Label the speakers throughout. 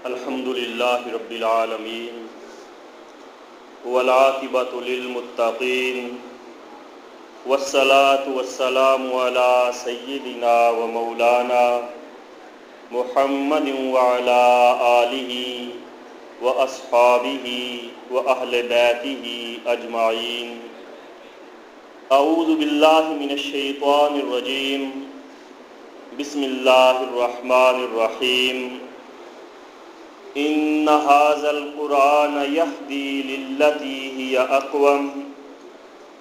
Speaker 1: الحمد للہ رب العالمین والعاقبۃ للمتقین والصلاة والسلام علی سیدنا و مولانا محمد وعلی آلہ و اصحابہ و اہل بیتہ اجمعین۔ اعوذ باللہ من الشیطان الرجیم، بسم اللہ الرحمن الرحیم۔ ان ھذا القرآن یہدی للتی ہی اقوم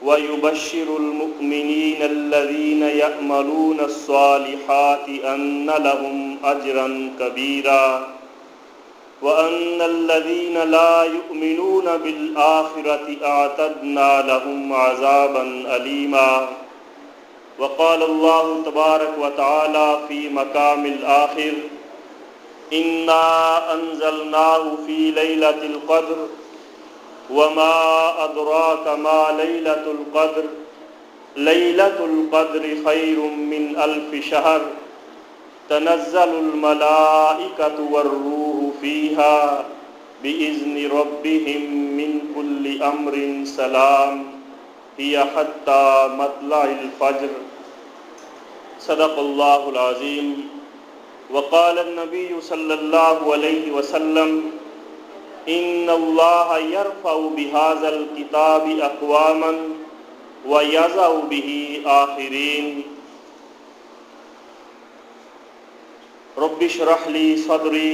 Speaker 1: ویبشر المؤمنین الذین یعملون الصالحات ان لهم اجرا کبیرا وان الذین لا یؤمنون بالآخرة اعتدنا لهم عذابا علیما۔ وقال اللہ تبارک وتعالی فی مقام الآخر: انا انزلناه في ليلة القدر وما ادراك ما ليلة القدر ليلة القدر خير من ألف شهر تنزل الملائكة والروح فيها بإذن ربهم من كل أمر سلام هي حتى مطلع الفجر۔ صدق اللہ العظیم۔ وقال النبی صلی اللہ علیہ وسلم: ان اللہ یرفع بہذا الکتاب اقواما ویضع بہ آخرین۔ رب اشرح لی صدری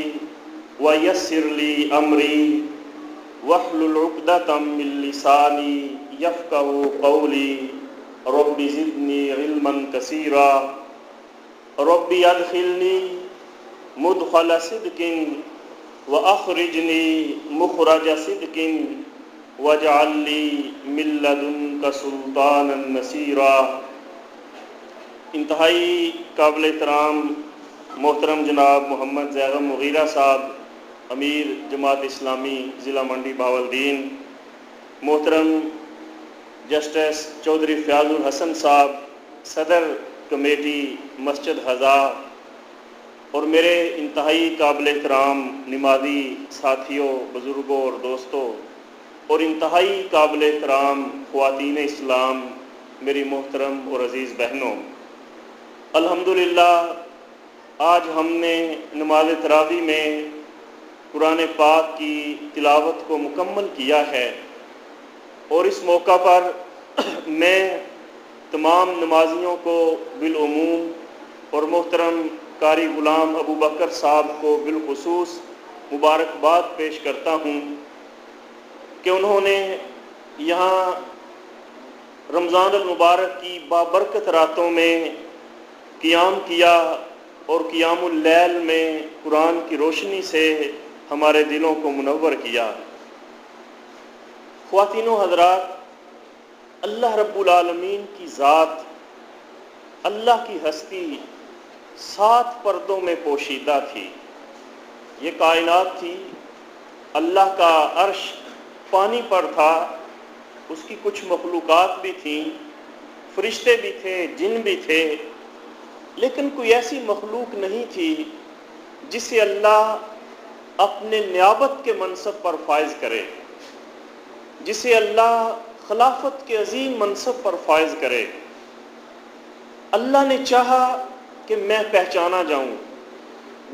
Speaker 1: ویسر لی امری واحلل عقدۃ من لسانی یفقہوا قولی۔ رب زدنی علما کثیرا، رب ادخلنی مدخل صدق واخرجنی مخرج صدق واجعل لی من لدنک سلطانا نصیرا۔ انتہائی قابل احترام محترم جناب محمد زیغم مغیرہ صاحب، امیر جماعت اسلامی ضلع منڈی بہاولدین، محترم جسٹس چودھری فیاض الحسن صاحب، صدر کمیٹی مسجد حضا، اور میرے انتہائی قابل احترام نمازی ساتھیوں، بزرگوں اور دوستوں، اور انتہائی قابل احترام خواتین اسلام، میری محترم اور عزیز بہنوں، الحمدللہ آج ہم نے نماز تراویح میں قرآن پاک کی تلاوت کو مکمل کیا ہے، اور اس موقع پر میں تمام نمازیوں کو بالعموم اور محترم قاری غلام ابو بکر صاحب کو بالخصوص مبارکباد پیش کرتا ہوں کہ انہوں نے یہاں رمضان المبارک کی بابرکت راتوں میں قیام کیا اور قیام اللیل میں قرآن کی روشنی سے ہمارے دلوں کو منور کیا۔ خواتین و حضرات، اللہ رب العالمین کی ذات، اللہ کی ہستی 7 پردوں میں پوشیدہ تھی۔ یہ کائنات تھی، اللہ کا عرش پانی پر تھا، اس کی کچھ مخلوقات بھی تھیں، فرشتے بھی تھے، جن بھی تھے، لیکن کوئی ایسی مخلوق نہیں تھی جسے اللہ اپنے نیابت کے منصب پر فائز کرے، جسے اللہ خلافت کے عظیم منصب پر فائز کرے۔ اللہ نے چاہا کہ میں پہچانا جاؤں،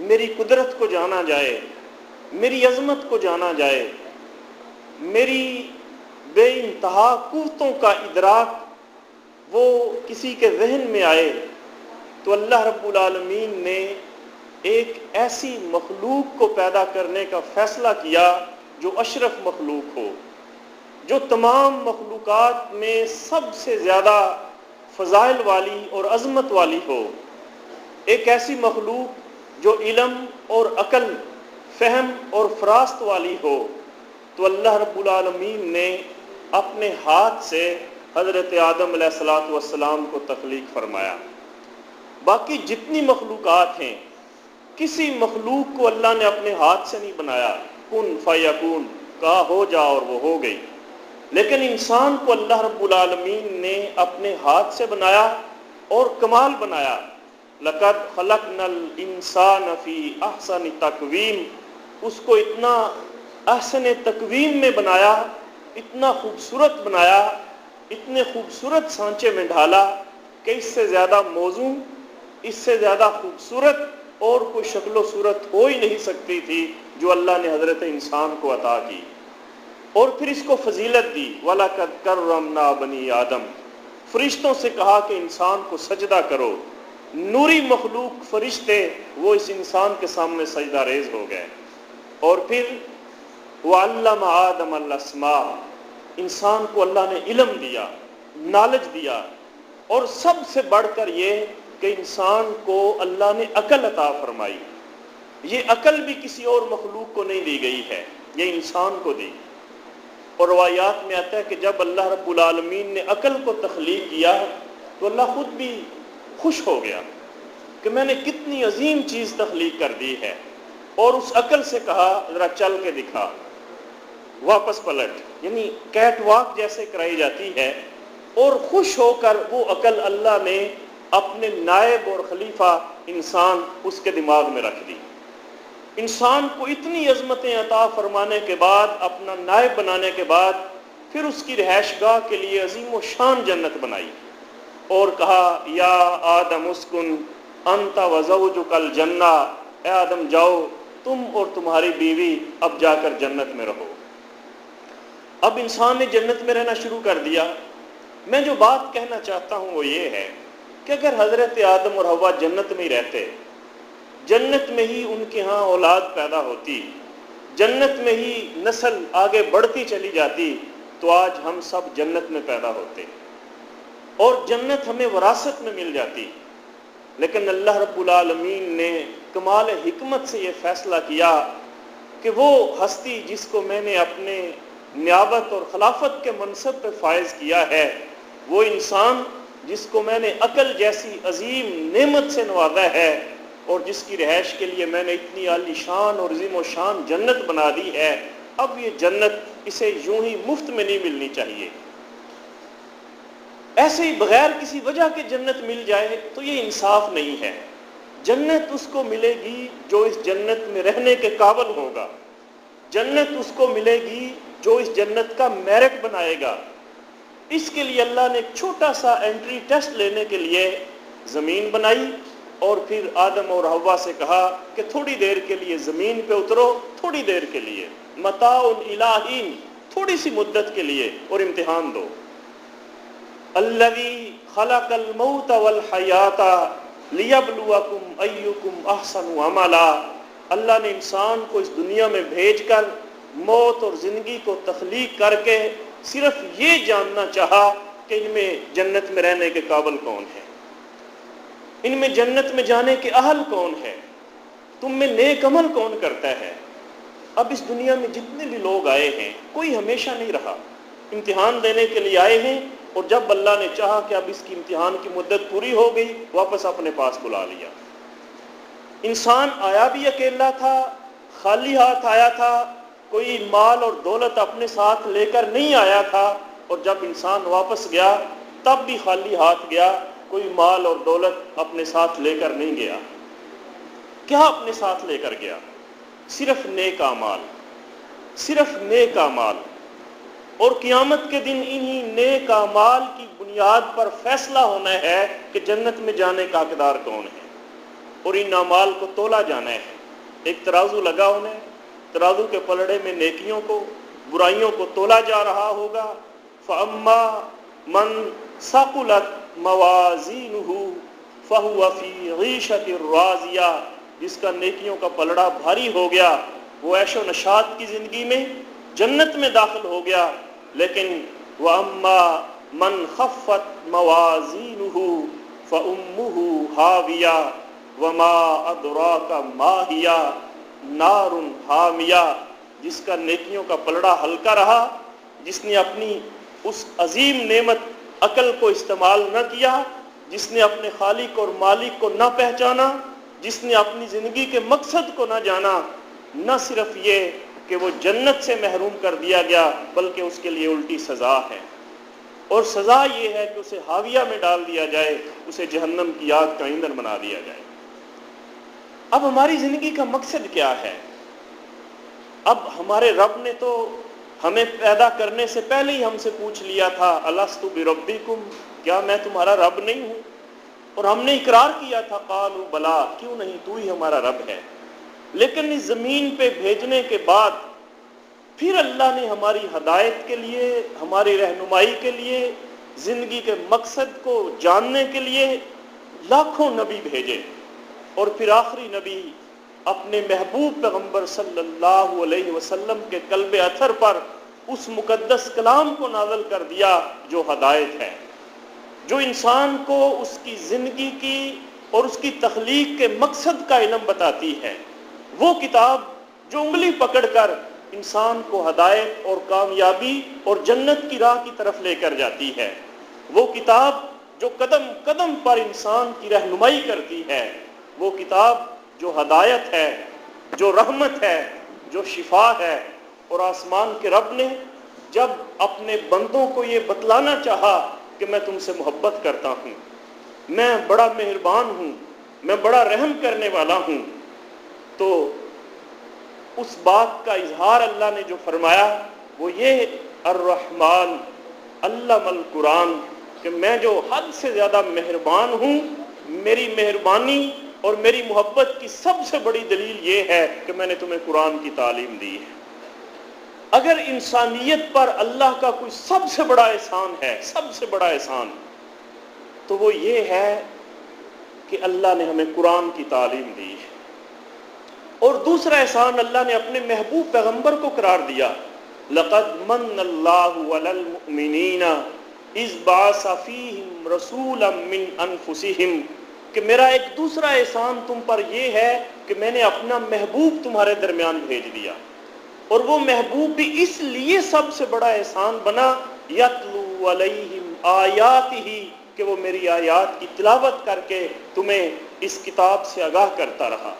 Speaker 1: میری قدرت کو جانا جائے، میری عظمت کو جانا جائے، میری بے انتہا قوتوں کا ادراک وہ کسی کے ذہن میں آئے، تو اللہ رب العالمین نے ایک ایسی مخلوق کو پیدا کرنے کا فیصلہ کیا جو اشرف مخلوق ہو، جو تمام مخلوقات میں سب سے زیادہ فضائل والی اور عظمت والی ہو، ایک ایسی مخلوق جو علم اور عقل، فہم اور فراست والی ہو۔ تو اللہ رب العالمین نے اپنے ہاتھ سے حضرت آدم علیہ السلام کو تخلیق فرمایا۔ باقی جتنی مخلوقات ہیں، کسی مخلوق کو اللہ نے اپنے ہاتھ سے نہیں بنایا، کن فیکون، کہا ہو جا اور وہ ہو گئی۔ لیکن انسان کو اللہ رب العالمین نے اپنے ہاتھ سے بنایا اور کمال بنایا۔ لقد خلقنا الانسان فی احسن تقویم، اس کو اتنا احسن تقویم میں بنایا، اتنا خوبصورت بنایا، اتنے خوبصورت سانچے میں ڈھالا کہ اس سے زیادہ موزوں، اس سے زیادہ خوبصورت اور کوئی شکل و صورت ہو ہی نہیں سکتی تھی جو اللہ نے حضرت انسان کو عطا کی۔ اور پھر اس کو فضیلت دی، وَلَقَدْ كَرَّمْنَا بَنِي آدم، فرشتوں سے کہا کہ انسان کو سجدہ کرو۔ نوری مخلوق فرشتے وہ اس انسان کے سامنے سجدہ ریز ہو گئے۔ اور پھر وَعَلَّمَ آدَمَ الْأَسْمَاءَ، انسان کو اللہ نے علم دیا، نالج دیا، اور سب سے بڑھ کر یہ کہ انسان کو اللہ نے عقل عطا فرمائی۔ یہ عقل بھی کسی اور مخلوق کو نہیں دی گئی ہے، یہ انسان کو دی۔ اور روایات میں آتا ہے کہ جب اللہ رب العالمین نے عقل کو تخلیق کیا تو اللہ خود بھی خوش ہو گیا کہ میں نے کتنی عظیم چیز تخلیق کر دی ہے، اور اس عقل سے کہا ذرا چل کے دکھا، واپس پلٹ، یعنی کیٹ واک جیسے کرائی جاتی ہے۔ اور خوش ہو کر وہ عقل اللہ نے اپنے نائب اور خلیفہ انسان اس کے دماغ میں رکھ دی۔ انسان کو اتنی عظمتیں عطا فرمانے کے بعد، اپنا نائب بنانے کے بعد، پھر اس کی رہائش گاہ کے لیے عظیم و شان جنت بنائی، اور کہا یا آدم اسکن انت وزوجک الجنہ، اے آدم جاؤ تم اور تمہاری بیوی اب جا کر جنت میں رہو۔ اب انسان نے جنت میں رہنا شروع کر دیا۔ میں جو بات کہنا چاہتا ہوں وہ یہ ہے کہ اگر حضرت آدم اور حوا جنت میں ہی رہتے، جنت میں ہی ان کے ہاں اولاد پیدا ہوتی، جنت میں ہی نسل آگے بڑھتی چلی جاتی، تو آج ہم سب جنت میں پیدا ہوتے اور جنت ہمیں وراثت میں مل جاتی۔ لیکن اللہ رب العالمین نے کمال حکمت سے یہ فیصلہ کیا کہ وہ ہستی جس کو میں نے اپنے نیابت اور خلافت کے منصب پہ فائز کیا ہے، وہ انسان جس کو میں نے عقل جیسی عظیم نعمت سے نوازا ہے، اور جس کی رہائش کے لیے میں نے اتنی عالی شان اور عظیم و شان جنت بنا دی ہے، اب یہ جنت اسے یوں ہی مفت میں نہیں ملنی چاہیے۔ ایسے ہی بغیر کسی وجہ کے جنت مل جائے تو یہ انصاف نہیں ہے۔ جنت اس کو ملے گی جو اس جنت میں رہنے کے قابل ہوگا، جنت اس کو ملے گی جو اس جنت کا میرٹ بنائے گا۔ اس کے لیے اللہ نے ایک چھوٹا سا انٹری ٹیسٹ لینے کے لیے زمین بنائی، اور پھر آدم اور حوا سے کہا کہ تھوڑی دیر کے لیے زمین پہ اترو، تھوڑی دیر کے لیے، متاع الہین، تھوڑی سی مدت کے لیے، اور امتحان دو۔ الذی خلق الموت والحیات لیبلوکم ایکم احسن عملا، اللہ نے انسان کو اس دنیا میں بھیج کر موت اور زندگی کو تخلیق کر کے صرف یہ جاننا چاہا کہ ان میں جنت میں رہنے کے قابل کون ہے، ان میں جنت میں جانے کے اہل کون ہے، تم میں نیک عمل کون کرتا ہے۔ اب اس دنیا میں جتنے بھی لوگ آئے ہیں کوئی ہمیشہ نہیں رہا، امتحان دینے کے لیے آئے ہیں، اور جب اللہ نے چاہا کہ اب اس کی امتحان کی مدت پوری ہو گئی، واپس اپنے پاس بلا لیا۔ انسان آیا بھی اکیلا تھا، خالی ہاتھ آیا تھا، کوئی مال اور دولت اپنے ساتھ لے کر نہیں آیا تھا، اور جب انسان واپس گیا تب بھی خالی ہاتھ گیا، کوئی مال اور دولت اپنے ساتھ لے کر نہیں گیا۔ کیا اپنے ساتھ لے کر گیا؟ صرف نیک اعمال، صرف نیک اعمال۔ اور قیامت کے دن انہی نیک اعمال کی بنیاد پر فیصلہ ہونا ہے کہ جنت میں جانے کا حقدار کون ہے، اور ان اعمال کو تولا جانا ہے۔ ایک ترازو لگا ہونا ہے، ترازو کے پلڑے میں نیکیوں کو، برائیوں کو تولا جا رہا ہوگا۔ فَأَمَّا مَنْ ثَقُلَتْ مَوَازِينُهُ فَهُوَ فِي عِيشَةٍ رَاضِيَةٍ، جس کا نیکیوں کا پلڑا بھاری ہو گیا وہ عیش و نشاط کی زندگی میں جنت میں داخل ہو گیا۔ لیکن وَأَمَّا مَنْ خَفَّتْ مَوَازِينُهُ فَأُمُّهُ هَاوِيَةٌ وَمَا أَدْرَاكَ مَا هِيَ نَارٌ حَامِيَةٌ، جس کا نیکیوں کا پلڑا ہلکا رہا، جس نے اپنی اس عظیم نعمت عقل کو استعمال نہ کیا، جس نے اپنے خالق اور مالک کو نہ پہچانا، جس نے اپنی زندگی کے مقصد کو نہ جانا، نہ صرف یہ کہ وہ جنت سے محروم کر دیا گیا بلکہ اس کے لیے الٹی سزا ہے، اور سزا یہ ہے کہ اسے حاویہ میں ڈال دیا جائے، اسے جہنم کی آگ کا ایندھن بنا دیا جائے۔ اب ہماری زندگی کا مقصد کیا ہے؟ اب ہمارے رب نے تو ہمیں پیدا کرنے سے پہلے ہی ہم سے پوچھ لیا تھا الستو بربکم، کیا میں تمہارا رب نہیں ہوں؟ اور ہم نے اقرار کیا تھا قالوا بلا، کیوں نہیں، تو ہی ہمارا رب ہے۔ لیکن اس زمین پہ بھیجنے کے بعد پھر اللہ نے ہماری ہدایت کے لیے، ہماری رہنمائی کے لیے، زندگی کے مقصد کو جاننے کے لیے لاکھوں نبی بھیجے، اور پھر آخری نبی اپنے محبوب پیغمبر صلی اللہ علیہ وسلم کے قلب اطہر پر اس مقدس کلام کو نازل کر دیا جو ہدایت ہے، جو انسان کو اس کی زندگی کی اور اس کی تخلیق کے مقصد کا علم بتاتی ہے، وہ کتاب جو انگلی پکڑ کر انسان کو ہدایت اور کامیابی اور جنت کی راہ کی طرف لے کر جاتی ہے، وہ کتاب جو قدم قدم پر انسان کی رہنمائی کرتی ہے، وہ کتاب جو ہدایت ہے، جو رحمت ہے، جو شفا ہے۔ اور آسمان کے رب نے جب اپنے بندوں کو یہ بتلانا چاہا کہ میں تم سے محبت کرتا ہوں، میں بڑا مہربان ہوں، میں بڑا رحم کرنے والا ہوں، تو اس بات کا اظہار اللہ نے جو فرمایا وہ یہ الرحمن علم القرآن، کہ میں جو حد سے زیادہ مہربان ہوں، میری مہربانی اور میری محبت کی سب سے بڑی دلیل یہ ہے کہ میں نے تمہیں قرآن کی تعلیم دی ہے۔ اگر انسانیت پر اللہ کا کوئی سب سے بڑا احسان ہے، سب سے بڑا احسان، تو وہ یہ ہے کہ اللہ نے ہمیں قرآن کی تعلیم دی ہے۔ اور دوسرا احسان اللہ نے اپنے محبوب پیغمبر کو قرار دیا، لقد من اللہ علی المؤمنین اذ بعث فیہم رسولا من انفسہم، کہ میرا ایک دوسرا احسان تم پر یہ ہے کہ میں نے اپنا محبوب تمہارے درمیان بھیج دیا، اور وہ محبوب بھی اس لیے سب سے بڑا احسان بنا یتلو علیہم آیاتہ، کہ وہ میری آیات کی تلاوت کر کے تمہیں اس کتاب سے آگاہ کرتا رہا،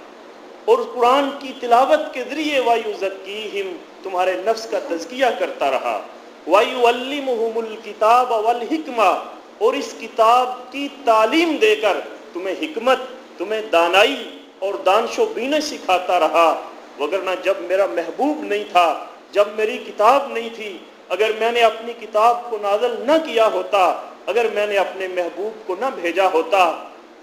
Speaker 1: اور قرآن کی تلاوت کے ذریعے وَيُزَكِّيهِمْ، تمہارے نفس کا تزکیہ کرتا رہا، وَيُعَلِّمُهُمُ الْكِتَابَ وَالْحِكْمَةَ، اور اس کتاب کی تعلیم دے کر تمہیں حکمت، تمہیں دانائی اور دانش و بینش سکھاتا رہا۔ وگرنہ جب میرا محبوب نہیں تھا، جب میری کتاب نہیں تھی، اگر میں نے اپنی کتاب کو نازل نہ کیا ہوتا، اگر میں نے اپنے محبوب کو نہ بھیجا ہوتا،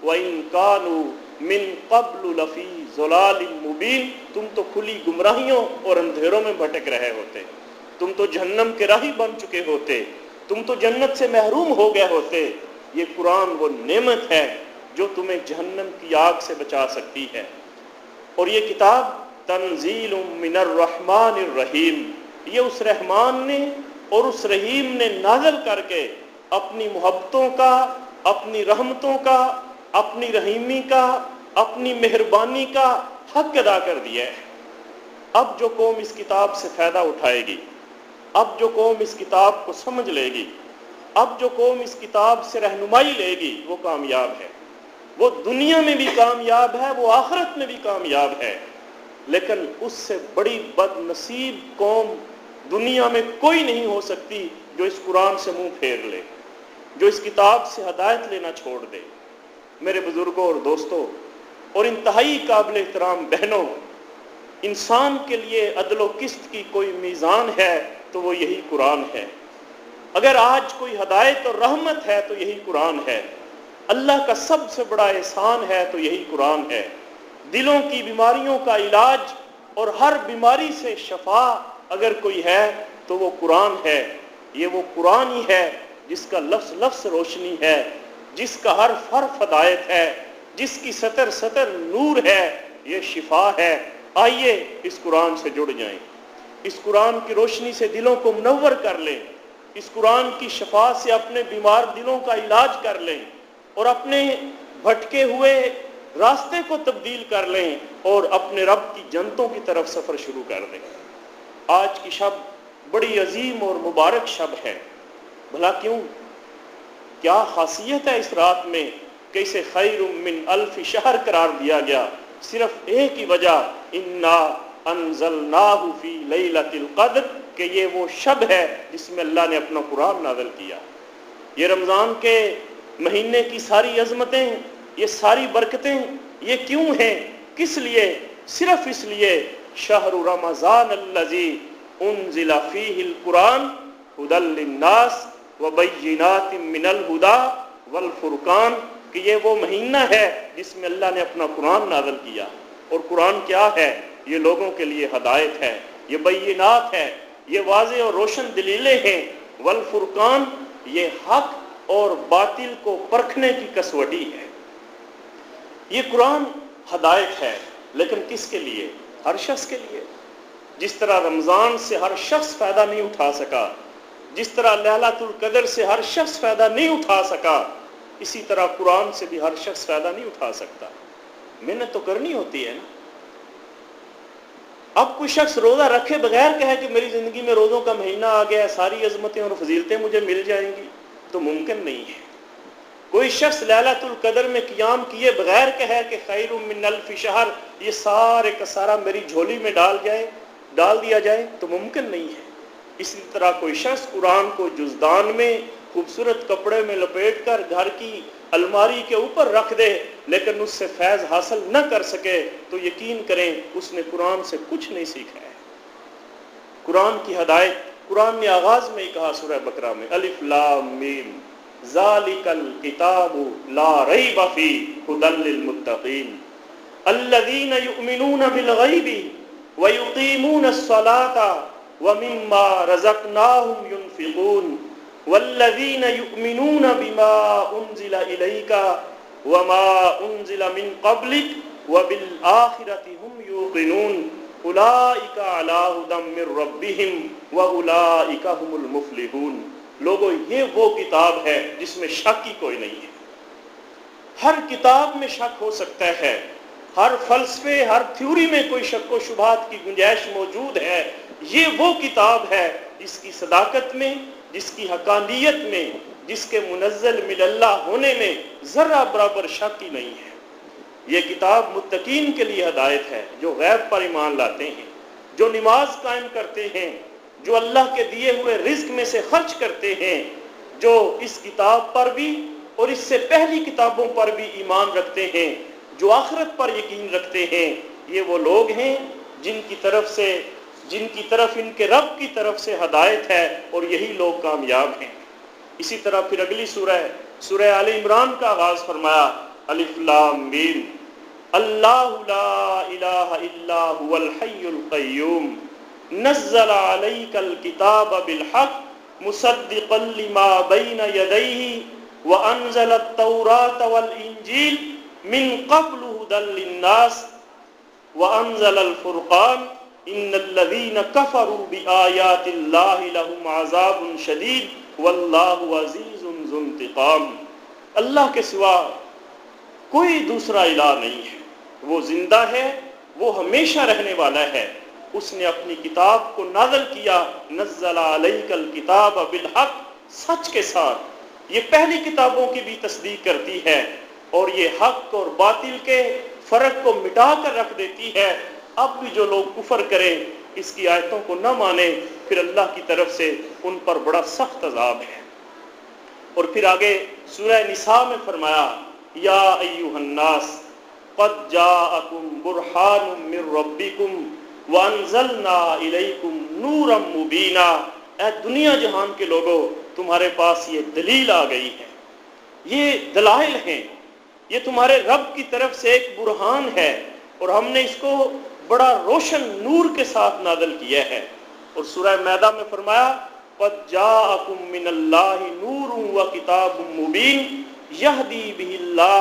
Speaker 1: وَإِن كَانُوا مِن قَبْلُ لَفِي ضَلَالٍ مُبِينٍ، تم تو کھلی گمراہیوں اور اندھیروں میں بھٹک رہے ہوتے، تم تو جہنم کے راہی بن چکے ہوتے، تم تو جنت سے محروم ہو گئے ہوتے۔ یہ قرآن وہ نعمت ہے جو تمہیں جہنم کی آگ سے بچا سکتی ہے، اور یہ کتاب تنزیل من الرحمن الرحیم، یہ اس رحمان نے اور اس رحیم نے نازل کر کے اپنی محبتوں کا، اپنی رحمتوں کا، اپنی رحیمی کا، اپنی مہربانی کا حق ادا کر دیا ہے۔ اب جو قوم اس کتاب سے فائدہ اٹھائے گی، اب جو قوم اس کتاب کو سمجھ لے گی، اب جو قوم اس کتاب سے رہنمائی لے گی، وہ کامیاب ہے، وہ دنیا میں بھی کامیاب ہے، وہ آخرت میں بھی کامیاب ہے۔ لیکن اس سے بڑی بد نصیب قوم دنیا میں کوئی نہیں ہو سکتی جو اس قرآن سے منہ پھیر لے، جو اس کتاب سے ہدایت لینا چھوڑ دے۔ میرے بزرگوں اور دوستوں اور انتہائی قابل احترام بہنوں، انسان کے لیے عدل و قسط کی کوئی میزان ہے تو وہ یہی قرآن ہے۔ اگر آج کوئی ہدایت اور رحمت ہے تو یہی قرآن ہے، اللہ کا سب سے بڑا احسان ہے تو یہی قرآن ہے۔ دلوں کی بیماریوں کا علاج اور ہر بیماری سے شفا اگر کوئی ہے تو وہ قرآن ہے۔ یہ وہ قرآن ہی ہے جس کا لفظ لفظ روشنی ہے، جس کا حرف حرف ہدایت ہے، جس کی سطر سطر نور ہے، یہ شفا ہے۔ آئیے اس قرآن سے جڑ جائیں، اس قرآن کی روشنی سے دلوں کو منور کر لیں، اس قرآن کی شفا سے اپنے بیمار دلوں کا علاج کر لیں، اور اپنے بھٹکے ہوئے راستے کو تبدیل کر لیں، اور اپنے رب کی جنتوں کی طرف سفر شروع کر دیں۔ آج کی شب بڑی عظیم اور مبارک شب ہے، بھلا کیوں؟ کیا خاصیت ہے اس رات میں کہ اسے خیر من الف شہر قرار دیا گیا؟ صرف ایک ہی وجہ، انا انزلناہ فی لیلۃ القدر، کہ یہ وہ شب ہے جس میں اللہ نے اپنا قرآن نازل کیا۔ یہ رمضان کے مہینے کی ساری عظمتیں، یہ ساری برکتیں، یہ کیوں ہیں؟ کس لیے؟ صرف اس لیے شہر رمضان الذی انزل فیہ القرآن ھدی للناس وبینات من الہدی والفرقان، کہ یہ وہ مہینہ ہے جس میں اللہ نے اپنا قرآن نازل کیا. اور قرآن کیا ہے؟ یہ لوگوں کے لیے ہدایت ہے، یہ بینات ہے، یہ واضح اور روشن دلیلیں ہیں. والفرقان، یہ حق اور باطل کو پرکھنے کی کسوٹی ہے. یہ قرآن ہدایت ہے، لیکن کس کے لیے؟ ہر شخص کے لیے. جس طرح رمضان سے ہر شخص فائدہ نہیں اٹھا سکا، جس طرح لیلۃ القدر سے ہر شخص فائدہ نہیں اٹھا سکا، اسی طرح قرآن سے بھی ہر شخص فائدہ نہیں اٹھا سکتا. محنت تو کرنی ہوتی ہے نا. اب کوئی شخص روزہ رکھے بغیر کہے کہ میری زندگی میں روزوں کا مہینہ آ گیا ہے، ساری عظمتیں اور فضیلتیں مجھے مل جائیں گی، تو ممکن نہیں ہے. کوئی شخص لیلۃ القدر میں قیام کیے بغیر کہے کہ خیر من الف شہر، یہ سارے کا سارا میری جھولی میں ڈال دیا جائے، تو ممکن نہیں ہے. اسی طرح کوئی شخص قرآن کو جزدان میں خوبصورت کپڑے میں لپیٹ کر گھر کی الماری کے اوپر رکھ دے لیکن اس سے فیض حاصل نہ کر سکے، تو یقین کریں اس نے قرآن سے کچھ نہیں سیکھا ہے. قرآن کی ہدایت، قرآن نے آغاز میں ہی کہا سورہ بقرہ میں الف لام میم ذالک الکتاب لا ریب فیہ ھدی للمتقین الذین یؤمنون بالغیب ویقیمون الصلاۃ ومما رزقناہم ینفقون والذین یؤمنون بما انزل الیک وما انزل من قبلک وبالآخرۃ ہم یوقنون اولئک علی ھدی من ربہم واولئک هم المفلحون. لوگو، یہ وہ کتاب ہے جس میں شک ہی کوئی نہیں ہے. ہر کتاب میں شک ہو سکتا ہے، ہر فلسفے، ہر تھیوری میں کوئی شک و شبہات کی گنجائش موجود ہے. یہ وہ کتاب ہے جس کی صداقت میں، جس کی حقانیت میں، جس کے منزل من اللہ ہونے میں ذرہ برابر شک ہی نہیں ہے. یہ کتاب متقین کے لیے ہدایت ہے، جو غیب پر ایمان لاتے ہیں، جو نماز قائم کرتے ہیں، جو اللہ کے دیے ہوئے رزق میں سے خرچ کرتے ہیں، جو اس کتاب پر بھی اور اس سے پہلی کتابوں پر بھی ایمان رکھتے ہیں، جو آخرت پر یقین رکھتے ہیں. یہ وہ لوگ ہیں جن کی طرف ان کے رب کی طرف سے ہدایت ہے، اور یہی لوگ کامیاب ہیں. اسی طرح پھر اگلی سورہ آل عمران کا آغاز فرمایا الف لام میم اللہ لا الہ الا هو الحی القیوم نزل علیک الکتاب بالحق مصدقا لما بین یدیہ وانزل التوراۃ والانجیل من قبل ھدی للناس وانزل الفرقان ان الذین کفروا بآیات اللہ لہم عذاب شدید واللہ عزیز ذو انتقام. اللہ کے سوا کوئی دوسرا الہ نہیں ہے، وہ زندہ ہے، وہ ہمیشہ رہنے والا ہے. اس نے اپنی کتاب کو نازل کیا، نزل علیک الکتاب بالحق، سچ کے ساتھ. یہ پہلی کتابوں کی بھی تصدیق کرتی ہے اور یہ حق اور باطل کے فرق کو مٹا کر رکھ دیتی ہے. اب بھی جو لوگ کفر کریں، اس کی آیتوں کو نہ مانیں، پھر اللہ کی طرف سے ان پر بڑا سخت عذاب ہے. اور پھر آگے سورہ نساء میں فرمایا یا ایھا الناس قد جاءکم برہان من ربکم وانزلنا الیکم نورا مبینا. اے دنیا جہان کے لوگوں، تمہارے پاس یہ دلیل آ گئی ہے، یہ دلائل ہیں، یہ تمہارے رب کی طرف سے ایک برہان ہے، اور ہم نے اس کو بڑا روشن نور کے ساتھ نازل کیا ہے. اور سورہ مائدہ میں فرمایا قد جاءکم من اللہ نور وکتاب مبین یہدی بہ اللہ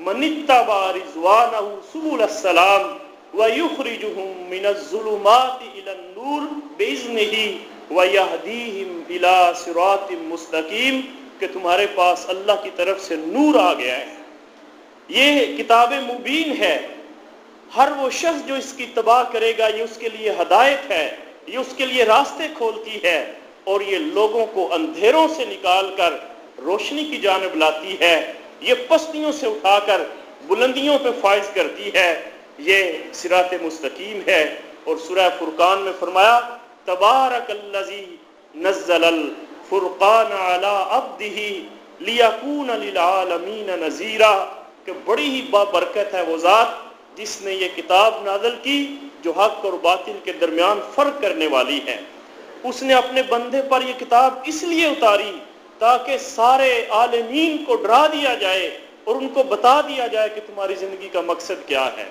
Speaker 1: من اتبع رضوانہ سبل السلام ویخرجہم من الظلمات الی النور بإذنہ ویہدیہم الی صراط مستقیم. کہ تمہارے پاس اللہ کی طرف سے نور آ گیا ہے، یہ کتاب مبین ہے. ہر وہ شخص جو اس کی اتباع کرے گا، یہ اس کے لیے ہدایت ہے، یہ اس کے لیے راستے کھولتی ہے، اور یہ لوگوں کو اندھیروں سے نکال کر روشنی کی جانب لاتی ہے، یہ پستیوں سے اٹھا کر بلندیوں پہ فائز کرتی ہے. یہ صراط مستقیم ہے. اور سورہ فرقان میں فرمایا تبارک الذی نزل الفرقان علی عبدہ لیکون للعالمین نذیرا. کہ بڑی ہی بابرکت ہے وہ ذات جس نے یہ کتاب نازل کی جو حق اور باطل کے درمیان فرق کرنے والی ہے۔ اس نے اپنے بندے پر یہ کتاب اس لیے اتاری تاکہ سارے عالمین کو ڈرا دیا جائے اور ان کو بتا دیا جائے کہ تمہاری زندگی کا مقصد کیا ہے،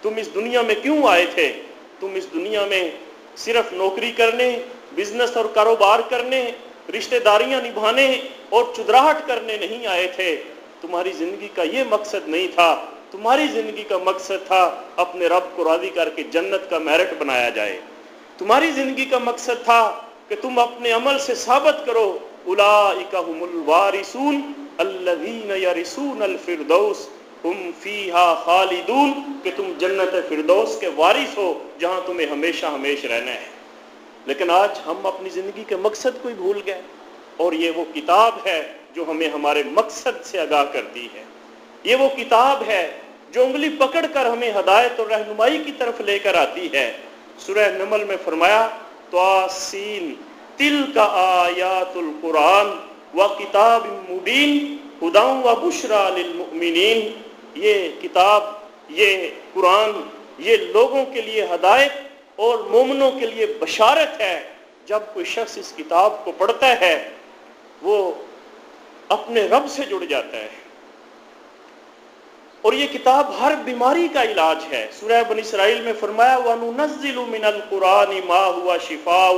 Speaker 1: تم اس دنیا میں کیوں آئے تھے۔ تم اس دنیا میں صرف نوکری کرنے، بزنس اور کاروبار کرنے، رشتہ داریاں نبھانے اور چدراہٹ کرنے نہیں آئے تھے۔ تمہاری زندگی کا یہ مقصد نہیں تھا، تمہاری زندگی کا مقصد تھا اپنے رب کو راضی کر کے جنت کا میرٹ بنایا جائے۔ تمہاری زندگی کا مقصد تھا کہ تم اپنے عمل سے ثابت کرو اولئک هم الوارثون الذین یرثون الفردوس ہم فیہا خالدون، کہ تم جنت فردوس کے وارث ہو جہاں تمہیں ہمیشہ ہمیشہ رہنا ہے۔ لیکن آج ہم اپنی زندگی کے مقصد کو ہی بھول گئے، اور یہ وہ کتاب ہے جو ہمیں ہمارے مقصد سے آگاہ کرتی ہے۔ یہ وہ کتاب ہے جو انگلی پکڑ کر ہمیں ہدایت اور رہنمائی کی طرف لے کر آتی ہے۔ سورہ نمل میں فرمایا طاسین تلک آیات القرآن وکتاب مبین ہدی وبشریٰ للمؤمنین، یہ کتاب، یہ قرآن، یہ لوگوں کے لیے ہدایت اور مومنوں کے لیے بشارت ہے۔ جب کوئی شخص اس کتاب کو پڑھتا ہے وہ اپنے رب سے جڑ جاتا ہے، اور یہ کتاب ہر بیماری کا علاج ہے۔ سورہ بنی اسرائیل میں فرمایا وَنُنَزِّلُ مِنَ الْقُرْآنِ مَا هُوَ شِفَاءٌ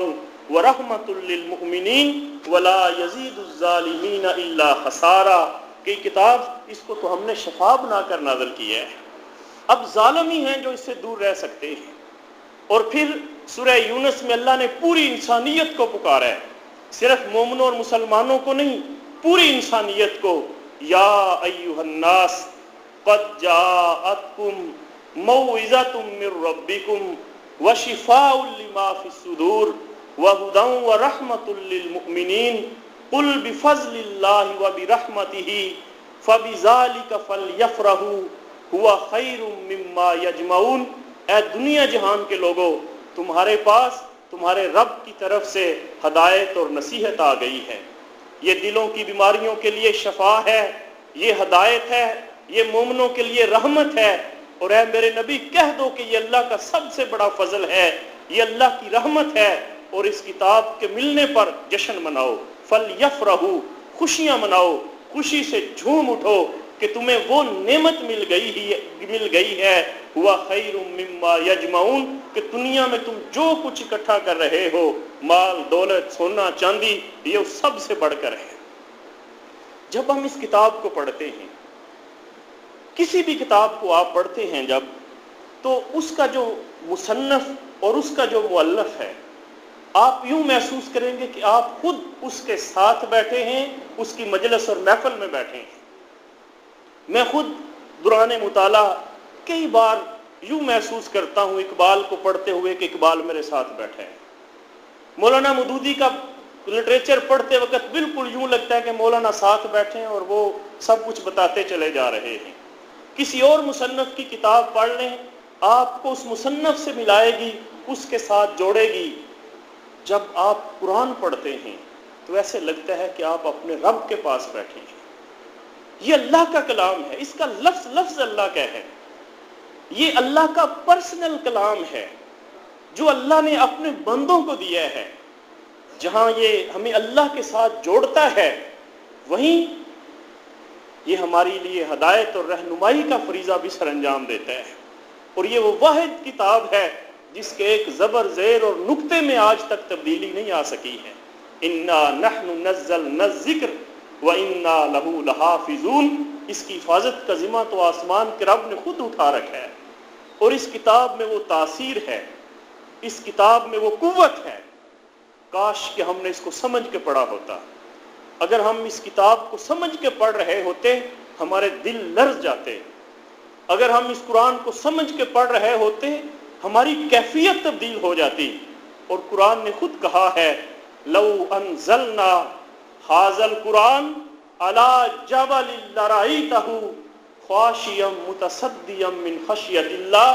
Speaker 1: وَرَحْمَةٌ لِّلْمُؤْمِنِينَ وَلَا يَزِيدُ الظَّالِمِينَ إِلَّا خَسَارًا، کہ کتاب اس کو تو ہم نے شفا بنا کر نازل کیا ہے، اب ظالم ہی ہیں جو اس سے دور رہ سکتے ہیں۔ اور پھر سورہ یونس میں اللہ نے پوری انسانیت کو پکارا ہے، صرف مومنوں اور مسلمانوں کو نہیں، پوری انسانیت کو۔ یا ایھا الناس قد جاءتکم موعظۃ من ربکم وشفاء لما فی الصدور وہدی ورحمۃ للمؤمنین قل بفضل اللہ وبرحمتہ فبذلک فلیفرحوا هو خیر مما یجمعون۔ اے دنیا جہان کے لوگوں، تمہارے پاس تمہارے رب کی طرف سے ہدایت اور نصیحت آ گئی ہے، یہ دلوں کی بیماریوں کے لیے شفا ہے، یہ ہدایت ہے، یہ مومنوں کے لیے رحمت ہے۔ اور اے میرے نبی کہہ دو کہ یہ اللہ کا سب سے بڑا فضل ہے، یہ اللہ کی رحمت ہے، اور اس کتاب کے ملنے پر جشن مناؤ، فلیفرحوا، خوشیاں مناؤ، خوشی سے جھوم اٹھو کہ تمہیں وہ نعمت مل گئی ہے ہوا خیر مما یجمعون، کہ دنیا میں تم جو کچھ اکٹھا کر رہے ہو، مال دولت سونا چاندی، یہ سب سے بڑھ کر ہے۔ جب ہم اس کتاب کو پڑھتے ہیں، کسی بھی کتاب کو آپ پڑھتے ہیں جب، تو اس کا جو مصنف اور اس کا جو مؤلف ہے، آپ یوں محسوس کریں گے کہ آپ خود اس کے ساتھ بیٹھے ہیں، اس کی مجلس اور محفل میں بیٹھے ہیں۔ میں خود دوران مطالعہ کئی بار یوں محسوس کرتا ہوں اقبال کو پڑھتے ہوئے کہ اقبال میرے ساتھ بیٹھا ہے۔ مولانا مودودی کا لٹریچر پڑھتے وقت بالکل یوں لگتا ہے کہ مولانا ساتھ بیٹھے ہیں اور وہ سب کچھ بتاتے چلے جا رہے ہیں۔ کسی اور مصنف کی کتاب پڑھ لیں، آپ کو اس مصنف سے ملائے گی، اس کے ساتھ جوڑے گی۔ جب آپ قرآن پڑھتے ہیں تو ایسے لگتا ہے کہ آپ اپنے رب کے پاس بیٹھے ہیں۔ یہ اللہ کا کلام ہے، اس کا لفظ لفظ اللہ کا ہے، یہ اللہ کا پرسنل کلام ہے جو اللہ نے اپنے بندوں کو دیا ہے۔ جہاں یہ ہمیں اللہ کے ساتھ جوڑتا ہے، وہیں یہ ہمارے لیے ہدایت اور رہنمائی کا فریضہ بھی سر انجام دیتا ہے۔ اور یہ وہ واحد کتاب ہے جس کے ایک زبر زیر اور نقطے میں آج تک تبدیلی نہیں آ سکی ہے۔ انا نحن نزلنا الذکر وَإِنَّا لَهُ لَحَافِظُونَ، اس کی حفاظت کا ذمہ تو آسمان کے رب نے خود اٹھا رکھا ہے، اور اس کتاب میں وہ تاثیر ہے، اس کتاب میں وہ قوت ہے۔ کاش کہ ہم نے اس کو سمجھ کے پڑھا ہوتا۔ اگر ہم اس کتاب کو سمجھ کے پڑھ رہے ہوتے ہمارے دل لرز جاتے۔ اگر ہم اس قرآن کو سمجھ کے پڑھ رہے ہوتے ہماری کیفیت تبدیل ہو جاتی۔ اور قرآن نے خود کہا ہے لو انزلنا ھذا القرآن علی جبل لرأیتہ خاشعا متصدعا من خشیۃ اللہ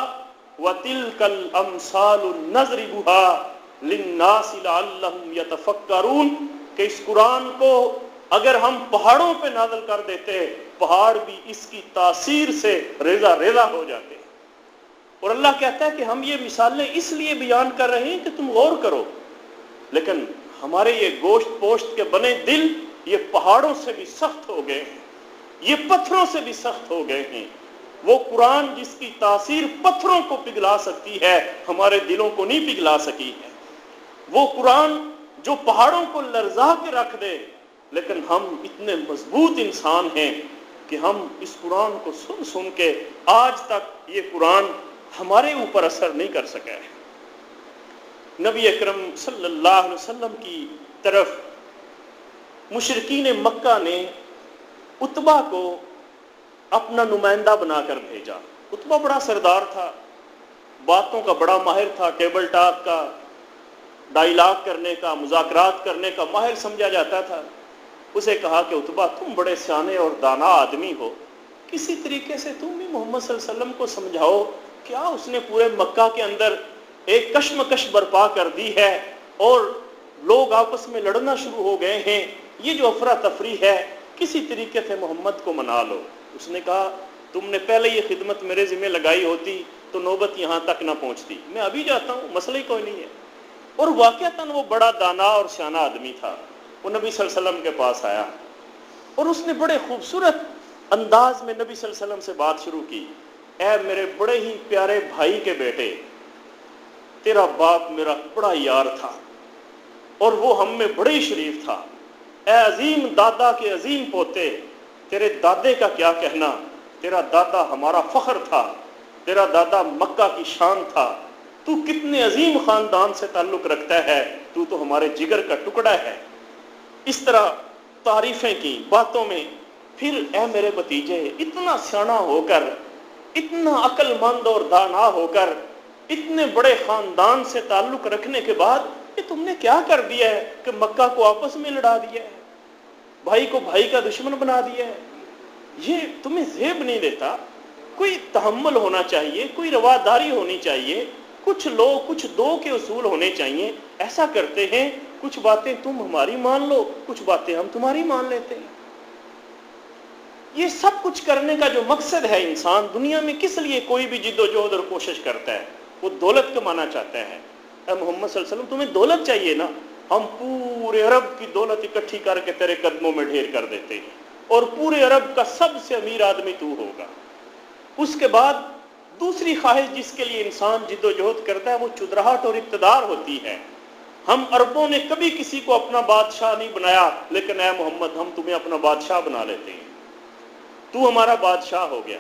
Speaker 1: وتلک الامثال نضربها للناس لعلهم یتفکرون، کہ اس قرآن کو اگر ہم پہاڑوں پہ نازل کر دیتے، پہاڑ بھی اس کی تاثیر سے ریزہ ریزہ ہو جاتے۔ اور اللہ کہتا ہے کہ ہم یہ مثالیں اس لیے بیان کر رہے ہیں کہ تم غور کرو، لیکن ہمارے یہ گوشت پوشت کے بنے دل یہ پہاڑوں سے بھی سخت ہو گئے ہیں، یہ پتھروں سے بھی سخت ہو گئے ہیں۔ وہ قرآن جس کی تاثیر پتھروں کو پگھلا سکتی ہے ہمارے دلوں کو نہیں پگھلا سکی ہے، وہ قرآن جو پہاڑوں کو لرزا کے رکھ دے، لیکن ہم اتنے مضبوط انسان ہیں کہ ہم اس قرآن کو سن سن کے آج تک یہ قرآن ہمارے اوپر اثر نہیں کر سکا ہے۔ نبی اکرم صلی اللہ علیہ وسلم کی طرف مشرکین مکہ نے عتبہ کو اپنا نمائندہ بنا کر بھیجا۔ عتبہ بڑا سردار تھا، باتوں کا بڑا ماہر تھا، ٹیبل ٹاک کا، ڈائیلاگ کرنے کا، مذاکرات کرنے کا ماہر سمجھا جاتا تھا۔ اسے کہا کہ عتبہ تم بڑے سیانے اور دانا آدمی ہو، کسی طریقے سے تم بھی محمد صلی اللہ علیہ وسلم کو سمجھاؤ، کیا اس نے پورے مکہ کے اندر ایک کشمکش برپا کر دی ہے اور لوگ آپس میں لڑنا شروع ہو گئے ہیں، یہ جو افراتفری ہے کسی طریقے سے محمد کو منا لو۔ اس نے کہا تم نے پہلے یہ خدمت میرے ذمہ لگائی ہوتی تو نوبت یہاں تک نہ پہنچتی، میں ابھی جاتا ہوں، مسئلہ ہی کوئی نہیں ہے۔ اور واقعتاً وہ بڑا دانا اور سیانہ آدمی تھا، وہ نبی صلی اللہ علیہ وسلم کے پاس آیا اور اس نے بڑے خوبصورت انداز میں نبی صلی اللہ علیہ وسلم سے بات شروع کی۔ اے میرے بڑے ہی پیارے بھائی کے بیٹے، تیرا باپ میرا بڑا یار تھا اور وہ ہم میں بڑے ہی شریف تھا۔ اے عظیم دادا کے عظیم پوتے، تیرے دادے کا کیا کہنا، تیرا دادا ہمارا فخر تھا، تیرا دادا مکہ کی شان تھا، تو کتنے عظیم خاندان سے تعلق رکھتا ہے، تو ہمارے جگر کا ٹکڑا ہے۔ اس طرح تعریفیں کی باتوں میں۔ پھر اے میرے بھتیجے، اتنا سیانا ہو کر، اتنا عقل مند اور دانا ہو کر، اتنے بڑے خاندان سے تعلق رکھنے کے بعد یہ تم نے کیا کر دیا ہے کہ مکہ کو آپس میں لڑا دیا ہے، بھائی کو بھائی کا دشمن بنا دیا ہے؟ یہ تمہیں زیب نہیں دیتا؟ کوئی تحمل ہونا چاہیے، کوئی رواداری ہونی چاہیے، کچھ لو کچھ دو کے اصول ہونے چاہیے۔ ایسا کرتے ہیں کچھ باتیں تم ہماری مان لو، کچھ باتیں ہم تمہاری مان لیتے ہیں۔ یہ سب کچھ کرنے کا جو مقصد ہے، انسان دنیا میں کس لیے کوئی بھی جد و جہد اور کوشش کرتا ہے؟ وہ دولت کمانا چاہتا ہے۔ اے محمد صلی اللہ علیہ وسلم تمہیں دولت چاہیے نا، ہم پورے عرب کی دولت اکٹھی کر کے تیرے قدموں میں ڈھیر کر دیتے ہیں اور پورے عرب کا سب سے امیر آدمی تو ہوگا۔ اس کے بعد دوسری خواہش جس کے لیے انسان جد و جہد کرتا ہے وہ چودراہٹ اور اقتدار ہوتی ہے۔ ہم عربوں نے کبھی کسی کو اپنا بادشاہ نہیں بنایا، لیکن اے محمد ہم تمہیں اپنا بادشاہ بنا لیتے ہیں، تو ہمارا بادشاہ ہو گیا۔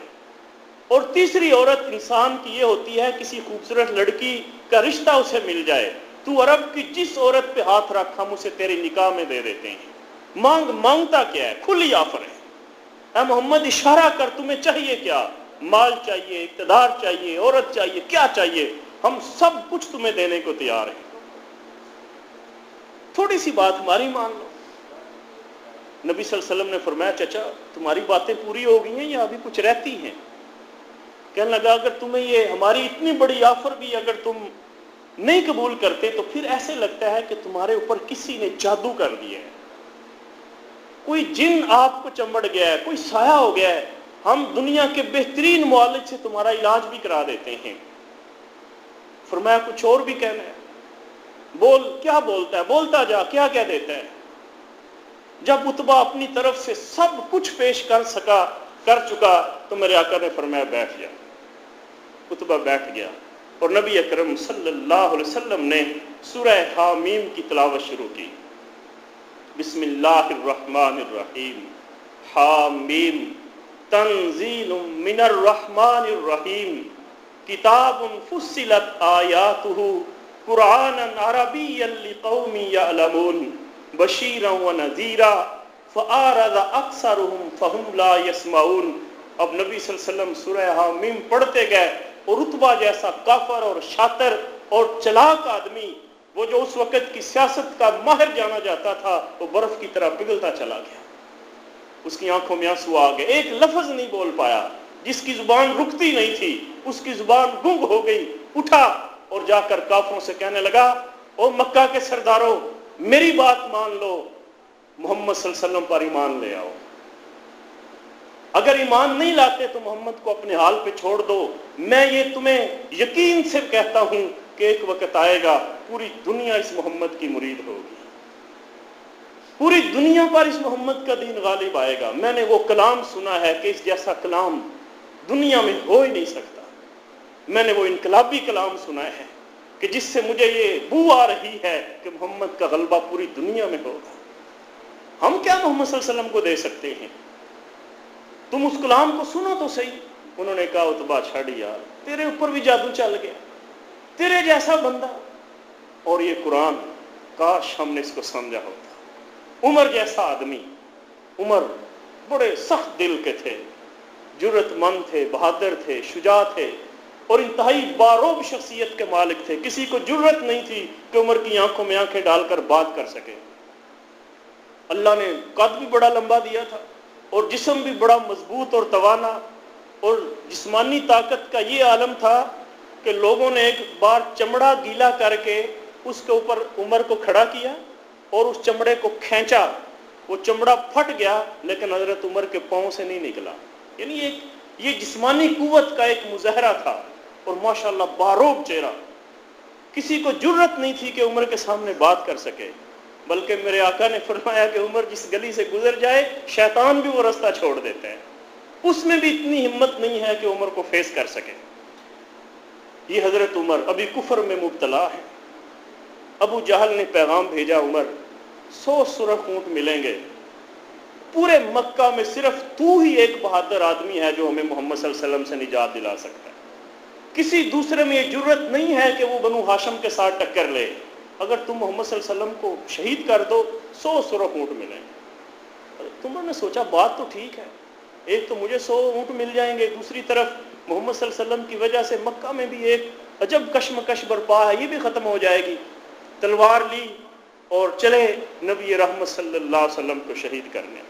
Speaker 1: اور تیسری عورت انسان کی یہ ہوتی ہے، کسی خوبصورت لڑکی کا رشتہ اسے مل جائے، تو عرب کی جس عورت پہ ہاتھ رکھ ہم اسے تیری نکاح میں دے دیتے ہیں۔ مانگتا کیا ہے؟ کھلی آفر ہے۔ اے محمد اشارہ کر، تمہیں چاہیے کیا؟ مال چاہیے، اقتدار چاہیے، عورت چاہیے، کیا چاہیے؟ ہم سب کچھ تمہیں دینے کو تیار ہیں، تھوڑی سی بات ہماری مان لو۔ نبی صلی اللہ علیہ وسلم نے فرمایا چچا تمہاری باتیں پوری ہو گئی ہیں یا ابھی کچھ رہتی ہیں؟ کہنے لگا اگر تمہیں یہ ہماری اتنی بڑی آفر بھی اگر تم نہیں قبول کرتے تو پھر ایسے لگتا ہے کہ تمہارے اوپر کسی نے جادو کر دیا ہے، کوئی جن آپ کو چمبڑ گیا ہے، کوئی سایہ ہو گیا ہے، ہم دنیا کے بہترین معالج سے تمہارا علاج بھی کرا دیتے ہیں۔ فرمایا کچھ اور بھی کہنا ہے؟ بول، کیا بولتا ہے؟ بولتا جا، کیا کہہ دیتا ہے؟ جب عتبہ اپنی طرف سے سب کچھ پیش کر چکا تو میرے آقا نے فرمایا بیٹھ جا۔ عتبہ بیٹھ گیا اور نبی اکرم صلی اللہ علیہ وسلم نے سورہ حامیم کی تلاوت شروع کی۔ بسم اللہ الرحمن الرحیم، حامیم تنزیل من الرحمن الرحیم، کتاب فصلت آیاتہ قرآنا عربیا لقوم یعلمون بشیرا ونذیرا فاعرض اکثرهم فهم لا یسمعون۔ اب نبی صلی اللہ علیہ وسلم سورہ حامیم پڑھتے گئے اور عتبہ جیسا کافر اور شاطر اور چلاک آدمی، وہ جو اس وقت کی سیاست کا ماہر جانا جاتا تھا، وہ برف کی طرح پگھلتا چلا گیا۔ اس کی آنکھوں میں آنسو آ گئے، ایک لفظ نہیں بول پایا۔ جس کی زبان رکتی نہیں تھی اس کی زبان گنگ ہو گئی۔ اٹھا اور جا کر کافروں سے کہنے لگا او مکہ کے سرداروں، میری بات مان لو، محمد صلی اللہ علیہ وسلم پر ایمان لے آؤ۔ اگر ایمان نہیں لاتے تو محمد کو اپنے حال پہ چھوڑ دو. میں یہ تمہیں یقین سے کہتا ہوں کہ ایک وقت آئے گا پوری دنیا اس محمد کی مرید ہوگی, پوری دنیا پر اس محمد کا دین غالب آئے گا. میں نے وہ کلام سنا ہے کہ اس جیسا کلام دنیا میں ہو ہی نہیں سکتا. میں نے وہ انقلابی کلام سنا ہے کہ جس سے مجھے یہ بو آ رہی ہے کہ محمد کا غلبہ پوری دنیا میں ہوگا. ہم کیا محمد صلی اللہ علیہ وسلم کو دے سکتے ہیں؟ تم اس کلام کو سنو تو صحیح. انہوں نے کہا اتبا چھڑ یار, تیرے اوپر بھی جادو چل گیا, تیرے جیسا بندہ. اور یہ قرآن کاش ہم نے اس کو سمجھا ہوتا. عمر جیسا آدمی, عمر بڑے سخت دل کے تھے, جرت مند تھے, بہادر تھے, شجاع تھے اور انتہائی باروب شخصیت کے مالک تھے. کسی کو جرت نہیں تھی کہ عمر کی آنکھوں میں آنکھیں ڈال کر بات کر سکے. اللہ نے قد بھی بڑا لمبا دیا تھا اور جسم بھی بڑا مضبوط اور توانا, اور جسمانی طاقت کا یہ عالم تھا کہ لوگوں نے ایک بار چمڑا گیلا کر کے اس کے اوپر عمر کو کھڑا کیا اور اس چمڑے کو کھینچا. وہ چمڑا پھٹ گیا لیکن حضرت عمر کے پاؤں سے نہیں نکلا. یعنی یہ جسمانی قوت کا ایک مظاہرہ تھا اور ماشاءاللہ باروب چہرہ. کسی کو جرت نہیں تھی کہ عمر کے سامنے بات کر سکے, بلکہ میرے آقا نے فرمایا کہ عمر جس گلی سے گزر جائے شیطان بھی وہ رستہ چھوڑ دیتے ہیں. اس میں بھی اتنی ہمت نہیں ہے کہ عمر کو فیس کر سکے. یہ حضرت عمر ابھی کفر میں مبتلا ہے. ابو جہل نے پیغام بھیجا, عمر 100 سرخ اونٹ ملیں گے, پورے مکہ میں صرف تو ہی ایک بہادر آدمی ہے جو ہمیں محمد صلی اللہ علیہ وسلم سے نجات دلا سکتا ہے. کسی دوسرے میں یہ جرت نہیں ہے کہ وہ بنو ہاشم کے ساتھ ٹکر لے. اگر تم محمد صلی اللہ علیہ وسلم کو شہید کر دو 100 سرخ اونٹ ملیں گے. تم نے سوچا بات تو ٹھیک ہے, ایک تو مجھے 100 اونٹ مل جائیں گے, دوسری طرف محمد صلی اللہ علیہ وسلم کی وجہ سے مکہ میں بھی ایک عجب کشمکش برپا ہے, یہ بھی ختم ہو جائے گی. تلوار لی اور چلے نبی رحمت صلی اللہ علیہ وسلم کو شہید کرنے.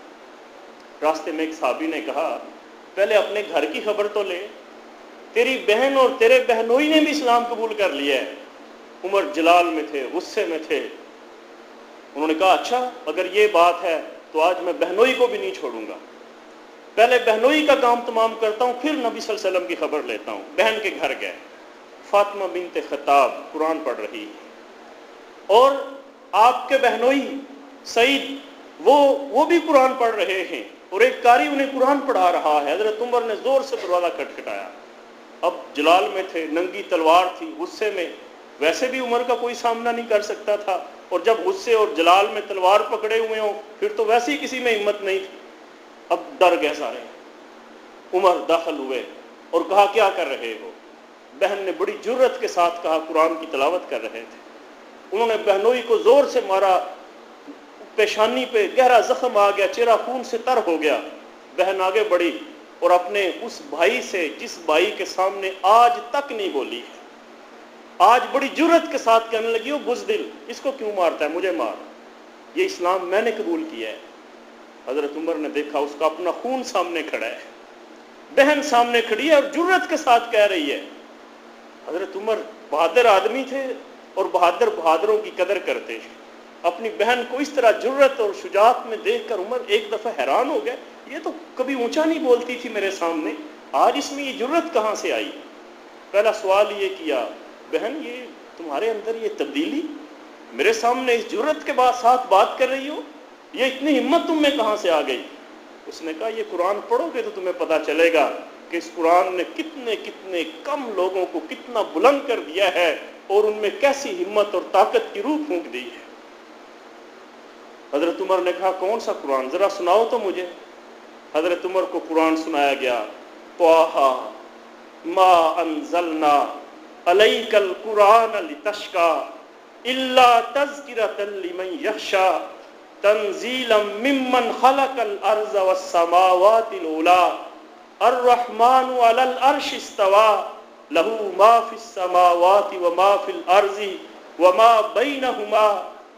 Speaker 1: راستے میں ایک صحابی نے کہا پہلے اپنے گھر کی خبر تو لے, تیری بہن اور تیرے بہنوئی نے بھی اسلام قبول کر لیا ہے. عمر جلال میں تھے, غصے میں تھے. انہوں نے کہا اچھا اگر یہ بات ہے تو آج میں بہنوئی کو بھی نہیں چھوڑوں گا, پہلے بہنوئی کا کام تمام کرتا ہوں پھر نبی صلی اللہ علیہ وسلم کی خبر لیتا ہوں. بہن کے گھر گئے, فاطمہ بنت خطاب قرآن پڑھ رہی اور آپ کے بہنوئی سعید وہ بھی قرآن پڑھ رہے ہیں اور ایک قاری انہیں قرآن پڑھا رہا ہے. حضرت عمر نے زور سے دروازہ کھٹکھٹایا. اب جلال میں تھے, ننگی تلوار تھی, غصے میں, ویسے بھی عمر کا کوئی سامنا نہیں کر سکتا تھا اور جب غصے اور جلال میں تلوار پکڑے ہوئے ہوں پھر تو ویسے ہی کسی میں ہمت نہیں تھی. اب ڈر گئے سارے. عمر داخل ہوئے اور کہا کیا کر رہے ہو؟ بہن نے بڑی جرت کے ساتھ کہا قرآن کی تلاوت کر رہے تھے. انہوں نے بہنوئی کو زور سے مارا, پیشانی پہ گہرا زخم آ گیا, چہرہ خون سے تر ہو گیا. بہن آگے بڑھی اور اپنے اس بھائی سے جس بھائی کے سامنے آج تک نہیں بولی, آج بڑی جرت کے ساتھ کہنے لگی, وہ بزدل اس کو کیوں مارتا ہے, مجھے مار, یہ اسلام میں نے قبول کیا ہے. حضرت عمر نے دیکھا اس کا اپنا خون سامنے کھڑا ہے, بہن سامنے کھڑی ہے اور جرت کے ساتھ کہہ رہی ہے. حضرت عمر بہادر آدمی تھے اور بہادروں کی قدر کرتے تھے. اپنی بہن کو اس طرح جرت اور شجاعت میں دیکھ کر عمر ایک دفعہ حیران ہو گئے, یہ تو کبھی اونچا نہیں بولتی تھی میرے سامنے, آج اس میں یہ جرت کہاں سے آئی؟ پہلا سوال یہ کیا, بہن یہ تمہارے اندر یہ تبدیلی, میرے سامنے اس جرت کے بعد ساتھ بات کر رہی ہو, یہ اتنی ہمت تم میں کہاں سے آ گئی؟ اس نے کہا یہ قرآن پڑھو گے تو تمہیں پتہ چلے گا کہ اس قرآن نے کتنے کم لوگوں کو کتنا بلند کر دیا ہے اور ان میں کیسی ہمت اور طاقت کی روح پھونک دی ہے. حضرت عمر نے کہا کون سا قرآن, ذرا سناؤ تو مجھے. حضرت عمر کو قرآن سنایا گیا. طٰہٰ ما انزلنا علیک القرآن لتشقیٰ الا تذکرۃ لمن یخشیٰ تنزیلا ممن خلق الارض والسماوات العلیٰ الرحمن علی العرش استویٰ لہ ما فی السماوات وما فی الارض وما بینہما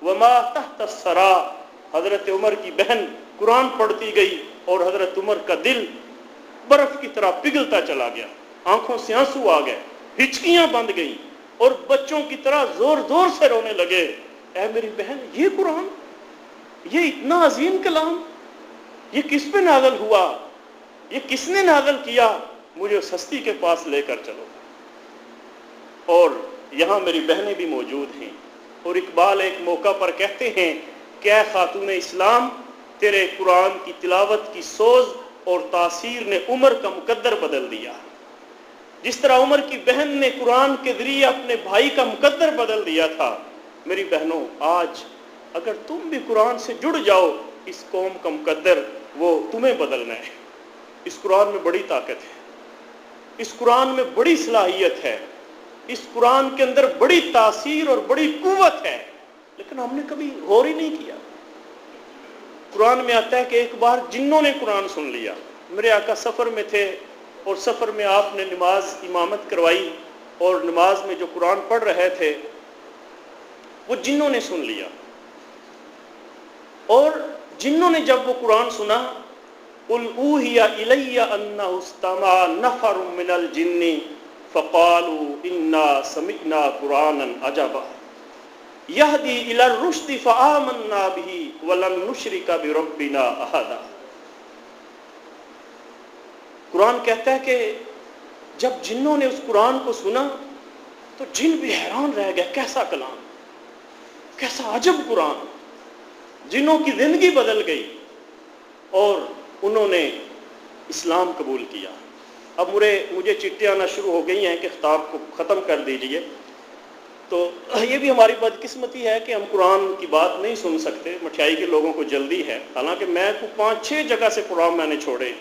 Speaker 1: وما تحت الثریٰ. حضرت عمر کی بہن قرآن پڑھتی گئی اور حضرت عمر کا دل برف کی طرح پگھلتا چلا گیا, آنکھوں سے آنسو آ گئے, ہچکیاں بند گئیں اور بچوں کی طرح زور زور سے رونے لگے. اے میری بہن, یہ قرآن, یہ اتنا عظیم کلام, یہ کس پہ نازل ہوا؟ یہ کس نے نازل کیا؟ مجھے اس ہستی کے پاس لے کر چلو۔ اور یہاں میری بہنیں بھی موجود ہیں، اور اقبال ایک موقع پر کہتے ہیں کہ اے خاتون اسلام، تیرے قرآن کی تلاوت کی سوز اور تاثیر نے عمر کا مقدر بدل دیا۔ جس طرح عمر کی بہن نے قرآن کے ذریعے اپنے بھائی کا مقدر بدل دیا تھا، میری بہنوں آج اگر تم بھی قرآن سے جڑ جاؤ، اس قوم کا مقدر وہ تمہیں بدلنا ہے۔ اس قرآن میں بڑی طاقت ہے، اس قرآن میں بڑی صلاحیت ہے، اس قرآن کے اندر بڑی تاثیر اور بڑی قوت ہے، لیکن ہم نے کبھی غور ہی نہیں کیا۔ قرآن میں آتا ہے کہ ایک بار جنوں نے قرآن سن لیا۔ میرے آقا سفر میں تھے اور سفر میں آپ نے نماز امامت کروائی، اور نماز میں جو قرآن پڑھ رہے تھے وہ جنوں نے سن لیا، اور جنوں نے جب وہ قرآن سنا، قُلْ أُوحِيَ إِلَيَّ أَنَّهُ اسْتَمَعَ نَفَرٌ مِّنَ الْجِنِّ فَقَالُوا إِنَّا سَمِعْنَا قُرْآنًا عَجَبًا يَهْدِي إِلَى الرُّشْدِ فَآمَنَّا بِهِ وَلَن نُّشْرِكَ بِرَبِّنَا أَحَدًا۔ قرآن کہتا ہے کہ جب جنوں نے اس قرآن کو سنا تو جن بھی حیران رہ گئے، کیسا کلام، کیسا عجب قرآن۔ جنوں کی زندگی بدل گئی اور انہوں نے اسلام قبول کیا۔ اب مجھے چٹھیاں آنا شروع ہو گئی ہیں کہ خطاب کو ختم کر دیجئے، تو یہ بھی ہماری بدقسمتی ہے کہ ہم قرآن کی بات نہیں سن سکتے۔ مٹھائی کے لوگوں کو جلدی ہے، حالانکہ میں 5-6 جگہ سے قرآن میں نے چھوڑے۔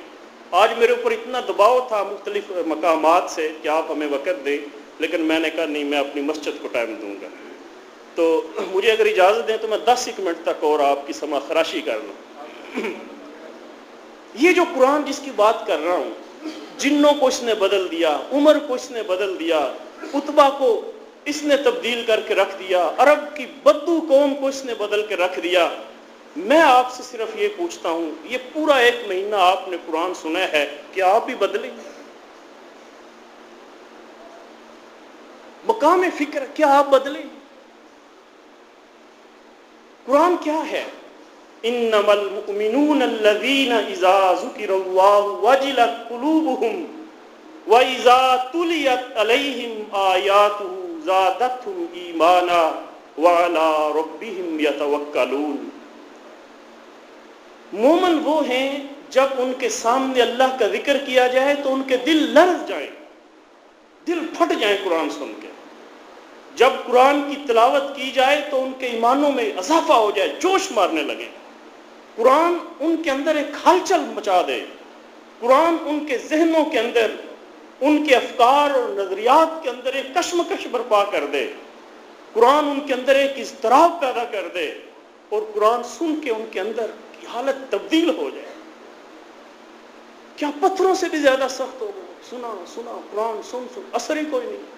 Speaker 1: آج میرے اوپر اتنا دباؤ تھا مختلف مقامات سے کہ آپ ہمیں وقت دیں، لیکن میں نے کہا نہیں، میں اپنی مسجد کو ٹائم دوں گا۔ تو مجھے اگر اجازت دیں تو میں 10 منٹ تک اور آپ کی سماع خراشی کر لوں۔ یہ جو قرآن جس کی بات کر رہا ہوں، جنوں کو اس نے بدل دیا، عمر کو اس نے بدل دیا، عتبہ کو اس نے تبدیل کر کے رکھ دیا، عرب کی بدو قوم کو اس نے بدل کے رکھ دیا۔ میں آپ سے صرف یہ پوچھتا ہوں، یہ پورا 1 مہینہ آپ نے قرآن سنا ہے، کیا آپ بھی بدلیں؟ مقام فکر کیا آپ بدلیں؟ قرآن کیا ہے؟ انما المؤمنون الذین اذا ذکر اللہ وجلت قلوبہم واذا تلیت علیہم آیاتہ زادتہم ایمانا وعلی ربہم یتوکلون۔ مومن وہ ہیں جب ان کے سامنے اللہ کا ذکر کیا جائے تو ان کے دل لرز جائیں، دل پھٹ جائیں قرآن سن کے۔ جب قرآن کی تلاوت کی جائے تو ان کے ایمانوں میں اضافہ ہو جائے، جوش مارنے لگے۔ قرآن ان کے اندر ایک ہلچل مچا دے، قرآن ان کے ذہنوں کے اندر، ان کے افکار اور نظریات کے اندر ایک کشمکش برپا کر دے، قرآن ان کے اندر ایک اضطراب پیدا کر دے، اور قرآن سن کے ان کے اندر کی حالت تبدیل ہو جائے۔ کیا پتھروں سے بھی زیادہ سخت ہو گئے؟ سنا قرآن سن اثر ہی کوئی نہیں۔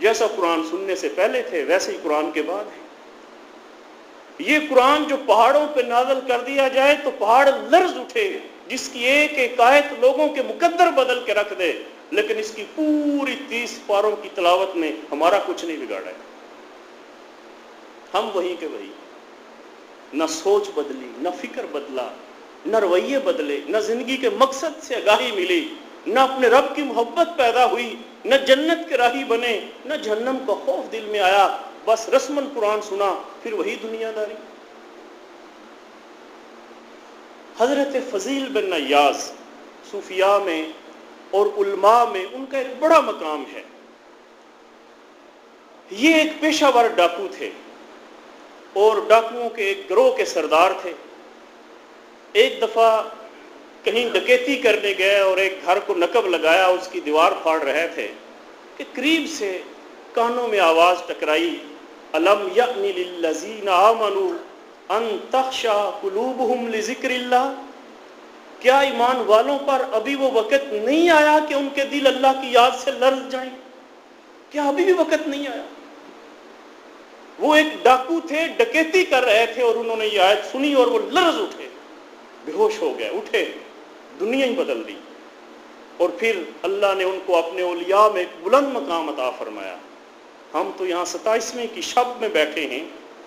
Speaker 1: جیسا قرآن سننے سے پہلے تھے ویسے ہی قرآن کے بعد ہے۔ یہ قرآن جو پہاڑوں پہ نازل کر دیا جائے تو پہاڑ لرز اٹھے، جس کی ایک ایک آیت لوگوں کے مقدر بدل کے رکھ دے، لیکن اس کی پوری 30 پاروں کی تلاوت نے ہمارا کچھ نہیں بگاڑا ہے۔ ہم وہی کے وہی، نہ سوچ بدلی، نہ فکر بدلا، نہ رویے بدلے، نہ زندگی کے مقصد سے آگاہی ملی، نہ اپنے رب کی محبت پیدا ہوئی، نہ جنت کے راہی بنے، نہ جہنم کا خوف دل میں آیا، بس رسماً قرآن سنا، پھر وہی دنیا داری۔ حضرت فضیل بن عیاض صوفیاء میں اور علماء میں ان کا ایک بڑا مقام ہے۔ یہ ایک پیشہ ور ڈاکو تھے اور ڈاکوؤں کے ایک گروہ کے سردار تھے۔ ایک دفعہ کہیں ڈکیتی کرنے گئے اور ایک گھر کو نقب لگایا، اس کی دیوار پھاڑ رہے تھے کہ قریب سے کانوں میں آواز ٹکرائی، الم یأن للذین آمنوا ان تخشع قلوبہم لذکر اللہ۔ کیا ایمان والوں پر ابھی وہ وقت نہیں آیا کہ ان کے دل اللہ کی یاد سے لرز جائیں؟ کیا ابھی بھی وقت نہیں آیا؟ وہ ایک ڈاکو تھے، ڈکیتی کر رہے تھے، اور انہوں نے یہ آیت سنی اور وہ لرز اٹھے، بے ہوش ہو گئے، اٹھے، دنیا ہی بدل دی۔ اور پھر اللہ نے ان کو اپنے اولیاء میں ایک بلند مقام عطا فرمایا۔ ہم تو یہاں 27ویں کی شب میں بیٹھے ہیں،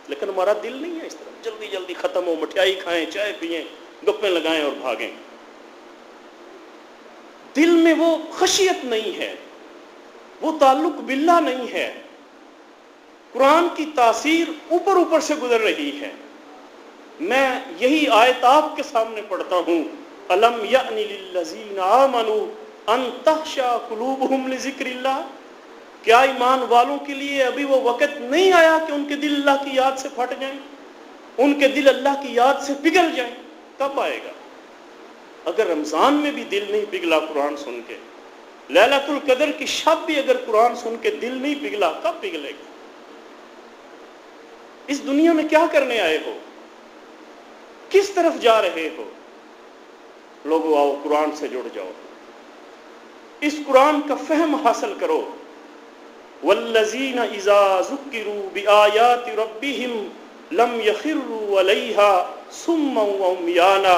Speaker 1: لیکن ہمارا دل نہیں ہے اس طرح جلدی جلدی ختم ہو، مٹھائی کھائیں، چائے پئیں، گپیں لگائیں اور بھاگیں۔ دل میں وہ خشیت نہیں ہے، وہ تعلق باللہ نہیں ہے، قرآن کی تاثیر اوپر اوپر سے گزر رہی ہے۔ میں یہی آیت آپ کے سامنے پڑھتا ہوں، الم یأن للذین آمنوا ان تخشع قلوبہم لذکر اللہ، کیا ایمان والوں کے لیے ابھی وہ وقت نہیں آیا کہ ان کے دل اللہ کی یاد سے پھٹ جائیں، ان کے دل اللہ کی یاد سے پگھل جائیں؟ کب آئے گا؟ اگر رمضان میں بھی دل نہیں پگھلا قرآن سن کے، لیلۃ القدر کی شب بھی اگر قرآن سن کے دل نہیں پگھلا، کب پگھلے گا؟ اس دنیا میں کیا کرنے آئے ہو؟ کس طرف جا رہے ہو؟ لوگو آؤ قرآن سے جڑ جاؤ، اس قرآن کا فہم حاصل کرو۔ والذین اذا ذکروا بآیات ربہم لم یخروا علیہا صما وعمیانا۔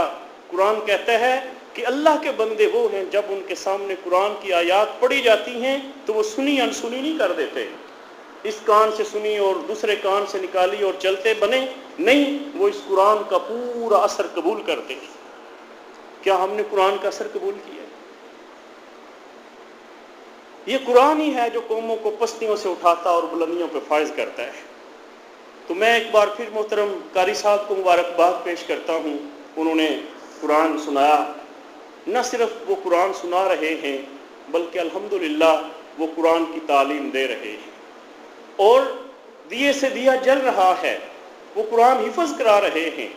Speaker 1: قرآن کہتا ہے کہ اللہ کے بندے وہ ہیں جب ان کے سامنے قرآن کی آیات پڑھی جاتی ہیں تو وہ سنی انسنی نہیں کر دیتے، اس کان سے سنی اور دوسرے کان سے نکالی اور چلتے بنے، نہیں، وہ اس قرآن کا پورا اثر قبول کرتے ہیں۔ کیا ہم نے قرآن کا اثر قبول کیا؟ یہ قرآن ہی ہے جو قوموں کو پستیوں سے اٹھاتا اور بلندیوں پہ فائز کرتا ہے۔ تو میں ایک بار پھر محترم قاری صاحب کو مبارکباد پیش کرتا ہوں، انہوں نے قرآن سنایا، نہ صرف وہ قرآن سنا رہے ہیں بلکہ الحمدللہ وہ قرآن کی تعلیم دے رہے ہیں، اور دیے سے دیا جل رہا ہے، وہ قرآن حفظ کرا رہے ہیں،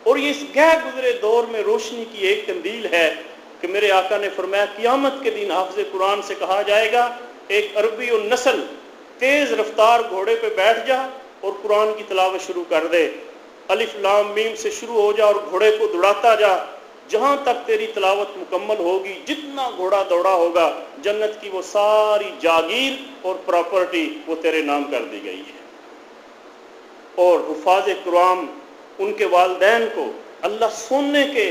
Speaker 1: اور یہ اس گہ گزرے دور میں روشنی کی ایک قندیل ہے کہ میرے آقا نے فرمایا قیامت کے دن حافظ قرآن سے کہا جائے گا ایک عربی النسل تیز رفتار گھوڑے پہ بیٹھ جا اور قرآن کی تلاوت شروع کر دے، الف لام میم سے شروع ہو جا اور گھوڑے کو دوڑاتا جا، جہاں تک تیری تلاوت مکمل ہوگی، جتنا گھوڑا دوڑا ہوگا جنت کی وہ ساری جاگیر اور پراپرٹی وہ تیرے نام کر دی گئی ہے۔ اور حفاظ قرآن ان کے والدین کو اللہ سونے کے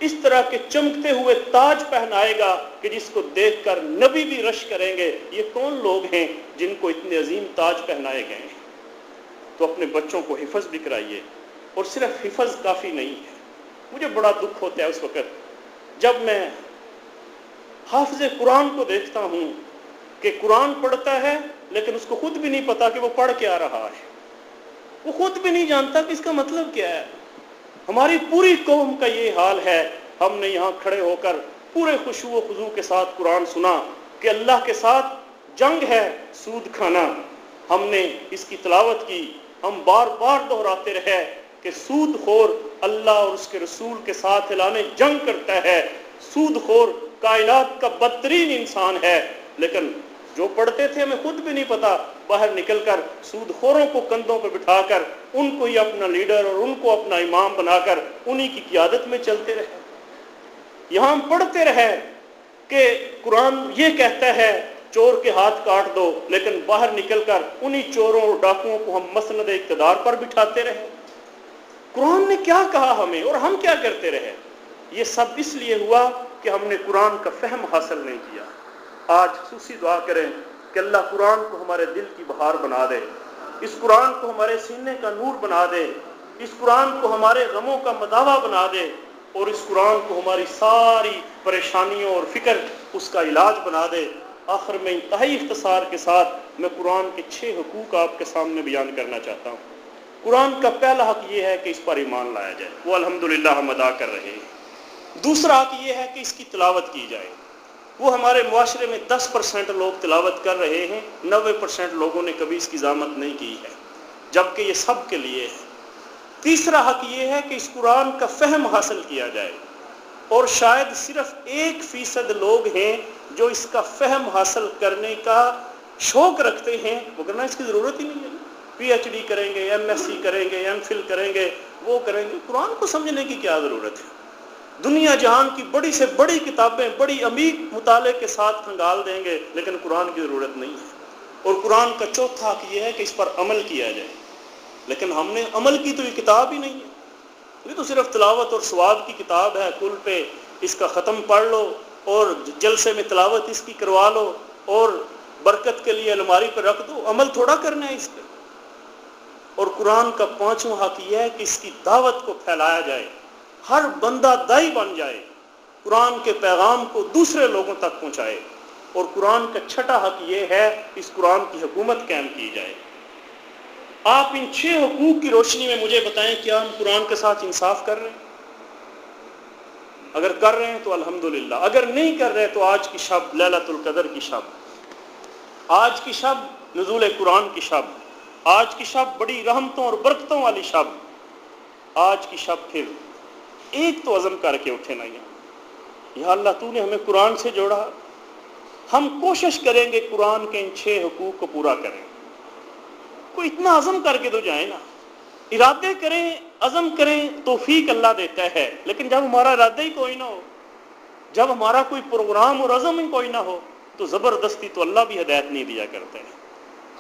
Speaker 1: اس طرح کے چمکتے ہوئے تاج پہنائے گا کہ جس کو دیکھ کر نبی بھی رش کریں گے، یہ کون لوگ ہیں جن کو اتنے عظیم تاج پہنائے گئے ہیں؟ تو اپنے بچوں کو حفظ بھی کرائیے، اور صرف حفظ کافی نہیں ہے۔ مجھے بڑا دکھ ہوتا ہے اس وقت جب میں حافظ قرآن کو دیکھتا ہوں کہ قرآن پڑھتا ہے لیکن اس کو خود بھی نہیں پتا کہ وہ پڑھ کے آ رہا ہے، وہ خود بھی نہیں جانتا کہ اس کا مطلب کیا ہے۔ ہماری پوری قوم کا یہ حال ہے، ہم نے یہاں کھڑے ہو کر پورے خشوع و خضوع کے ساتھ قرآن سنا کہ اللہ کے ساتھ جنگ ہے سود کھانا، ہم نے اس کی تلاوت کی، ہم بار بار دہراتے رہے کہ سود خور اللہ اور اس کے رسول کے ساتھ اعلان جنگ کرتا ہے، سود خور کائنات کا بدترین انسان ہے، لیکن جو پڑھتے تھے ہمیں خود بھی نہیں پتا، باہر نکل کر سود خوروں کو کندھوں پہ بٹھا کر ان کو ہی اپنا لیڈر اور ان کو اپنا امام بنا کر انہی کی قیادت میں چلتے رہے۔ یہاں ہم پڑھتے رہے کہ قرآن یہ کہتا ہے چور کے ہاتھ کاٹ دو، لیکن باہر نکل کر انہی چوروں اور ڈاکوؤں کو ہم مسند اقتدار پر بٹھاتے رہے۔ قرآن نے کیا کہا ہمیں اور ہم کیا کرتے رہے؟ یہ سب اس لیے ہوا کہ ہم نے قرآن کا فہم حاصل نہیں کیا۔ آج خصوصی دعا کریں کہ اللہ قرآن کو ہمارے دل کی بہار بنا دے، اس قرآن کو ہمارے سینے کا نور بنا دے، اس قرآن کو ہمارے غموں کا مداوا بنا دے، اور اس قرآن کو ہماری ساری پریشانیوں اور فکر اس کا علاج بنا دے۔ آخر میں انتہائی اختصار کے ساتھ میں قرآن کے 6 حقوق آپ کے سامنے بیان کرنا چاہتا ہوں۔ قرآن کا پہلا حق یہ ہے کہ اس پر ایمان لایا جائے، وہ الحمدللہ ہم ادا کر رہے ہیں۔ دوسرا حق یہ ہے کہ اس کی تلاوت کی جائے، وہ ہمارے معاشرے میں 10% لوگ تلاوت کر رہے ہیں، 90% لوگوں نے کبھی اس کی ضامت نہیں کی ہے، جبکہ یہ سب کے لیے ہے۔ تیسرا حق یہ ہے کہ اس قرآن کا فہم حاصل کیا جائے، اور شاید صرف 1% لوگ ہیں جو اس کا فہم حاصل کرنے کا شوق رکھتے ہیں، وگرنہ اس کی ضرورت ہی نہیں ہے۔ پی ایچ ڈی کریں گے، ایم ایس سی کریں گے، ایم فل کریں گے، وہ کریں گے، قرآن کو سمجھنے کی کیا ضرورت ہے؟ دنیا جہان کی بڑی سے بڑی کتابیں بڑی عمیق مطالعے کے ساتھ کھنگال دیں گے، لیکن قرآن کی ضرورت نہیں ہے۔ اور قرآن کا چوتھا حق یہ ہے کہ اس پر عمل کیا جائے، لیکن ہم نے عمل کی تو یہ کتاب ہی نہیں ہے، یہ تو صرف تلاوت اور ثواب کی کتاب ہے، کل پہ اس کا ختم پڑھ لو اور جلسے میں تلاوت اس کی کروا لو اور برکت کے لیے الماری پر رکھ دو، عمل تھوڑا کرنا ہے اس پہ۔ اور قرآن کا 5واں حق یہ ہے کہ اس کی دعوت کو پھیلایا جائے، ہر بندہ دائی بن جائے، قرآن کے پیغام کو دوسرے لوگوں تک پہنچائے، اور قرآن کا چھٹا حق یہ ہے اس قرآن کی حکومت قائم کی جائے۔ آپ ان 6 حقوق کی روشنی میں مجھے بتائیں کیا ہم قرآن کے ساتھ انصاف کر رہے ہیں؟ اگر کر رہے ہیں تو الحمدللہ، اگر نہیں کر رہے تو آج کی شب لیلۃ القدر کی شب، آج کی شب نزول قرآن کی شب، آج کی شب بڑی رحمتوں اور برکتوں والی شب، آج کی شب پھر ایک تو عزم کر کے اٹھے نا، یا اللہ تو نے ہمیں قرآن سے جوڑا، ہم کوشش کریں گے قرآن کے ان 6 حقوق کو پورا کریں۔ کوئی اتنا عزم کر کے تو جائیں نا، ارادے کریں، عزم کریں، توفیق اللہ دیتا ہے، لیکن جب ہمارا ارادہ ہی کوئی نہ ہو، جب ہمارا کوئی پروگرام اور عزم ہی کوئی نہ ہو، تو زبردستی تو اللہ بھی ہدایت نہیں دیا کرتے ہیں۔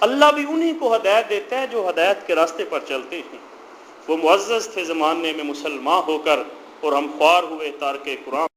Speaker 1: اللہ بھی انہی کو ہدایت دیتا ہے جو ہدایت کے راستے پر چلتے ہیں۔ وہ معزز تھے زمانے میں مسلمان ہو کر، اور ہم خوار ہوئے تارک قرآن